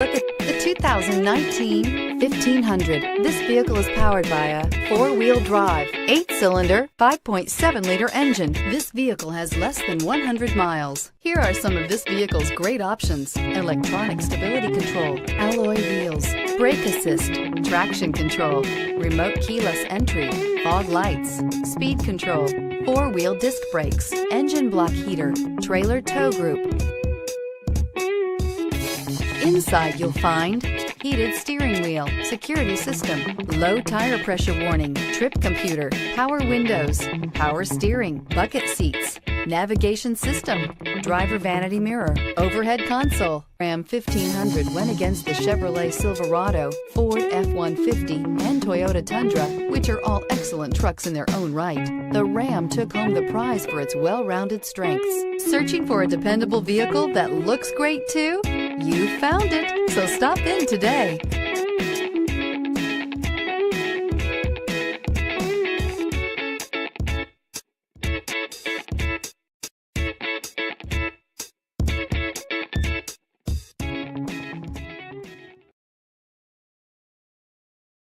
Look at the 2019 1500. This vehicle is powered by a 4-wheel drive, 8-cylinder, 5.7-liter engine. This vehicle has less than 100 miles. Here are some of this vehicle's great options: electronic stability control, alloy wheels, brake assist, traction control, remote keyless entry, fog lights, speed control, 4-wheel disc brakes, engine block heater, trailer tow group. Inside you'll find heated steering wheel, security system, low tire pressure warning, trip computer, power windows, power steering, bucket seats, navigation system, driver vanity mirror, overhead console. Ram 1500 went against the Chevrolet Silverado, Ford F-150, and Toyota Tundra, which are all excellent trucks in their own right. The Ram took home the prize for its well-rounded strengths. Searching for a dependable vehicle that looks great too? You found it, so stop in today.